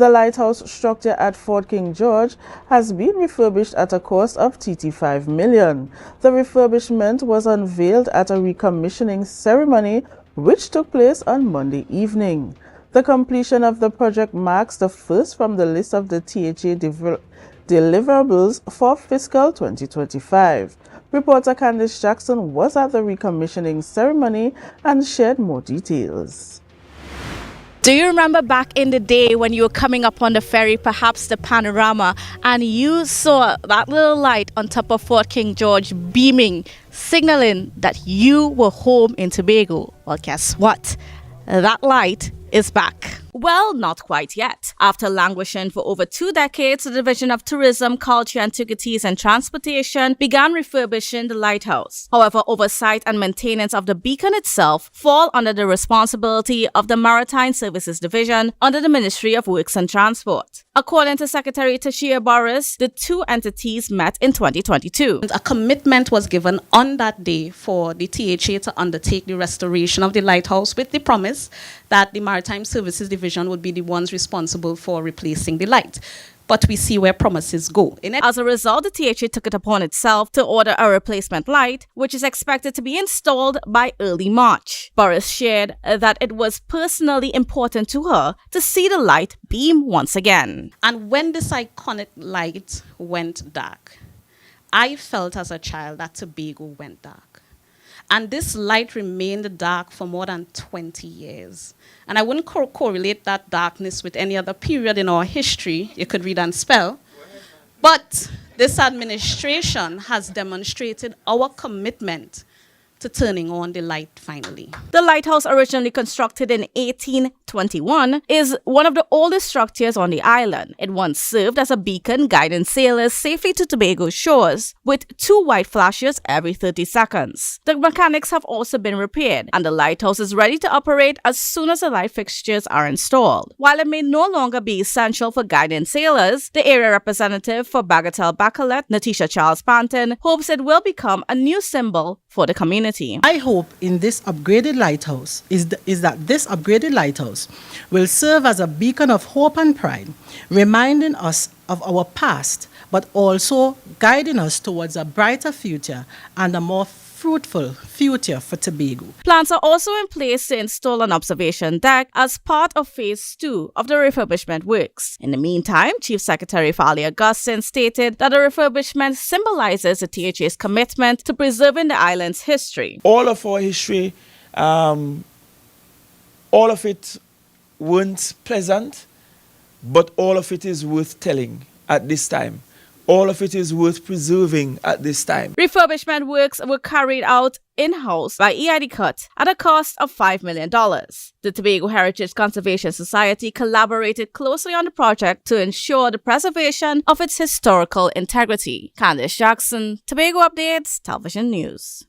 The lighthouse structure at Fort King George has been refurbished at a cost of $5 million. The refurbishment was unveiled at a recommissioning ceremony which took place on Monday evening. The completion of the project marks the first from the list of the THA deliverables for fiscal 2025. Reporter Kandace Jackson was at the recommissioning ceremony and shared more details. Do you remember back in the day when you were coming up on the ferry, perhaps the panorama, and you saw that little light on top of Fort King George beaming, signaling that you were home in Tobago? Well, guess what? That light is back. Well, not quite yet. After languishing for over 2 decades, the Division of Tourism, Culture, Antiquities and Transportation began refurbishing the lighthouse. However, oversight and maintenance of the beacon itself fall under the responsibility of the Maritime Services Division under the Ministry of Works and Transport. According to Secretary Tashia Boris, the two entities met in 2022. A commitment was given on that day for the THA to undertake the restoration of the lighthouse with the promise that the Maritime Services Division would be the ones responsible for replacing the light. But we see where promises go. As a result, the THA took it upon itself to order a replacement light, which is expected to be installed by early March. Boris shared that it was personally important to her to see the light beam once again. And when this iconic light went dark, I felt as a child that Tobago went dark. And this light remained dark for more than 20 years. And I wouldn't correlate that darkness with any other period in our history. You could read and spell. But this administration has demonstrated our commitment to turning on the light finally. The lighthouse, originally constructed in 1821, is one of the oldest structures on the island. It once served as a beacon guiding sailors safely to Tobago's shores, with 2 white flashes every 30 seconds. The mechanics have also been repaired, and the lighthouse is ready to operate as soon as the light fixtures are installed. While it may no longer be essential for guiding sailors, the area representative for Bagatelle Bacalet, Natisha Charles Panton, hopes it will become a new symbol for the community. I hope in this upgraded lighthouse is that this upgraded lighthouse will serve as a beacon of hope and pride, reminding us of our past, but also guiding us towards a brighter future and a more fruitful future for Tobago. Plans are also in place to install an observation deck as part of Phase 2 of the refurbishment works. In the meantime, Chief Secretary Fali Augustine stated that the refurbishment symbolizes the THA's commitment to preserving the island's history. All of our history, all of it weren't pleasant, but all of it is worth telling at this time. All of it is worth preserving at this time. Refurbishment works were carried out in-house by EID Cut at a cost of $5 million. The Tobago Heritage Conservation Society collaborated closely on the project to ensure the preservation of its historical integrity. Kandace Jackson, Tobago Updates, Television News.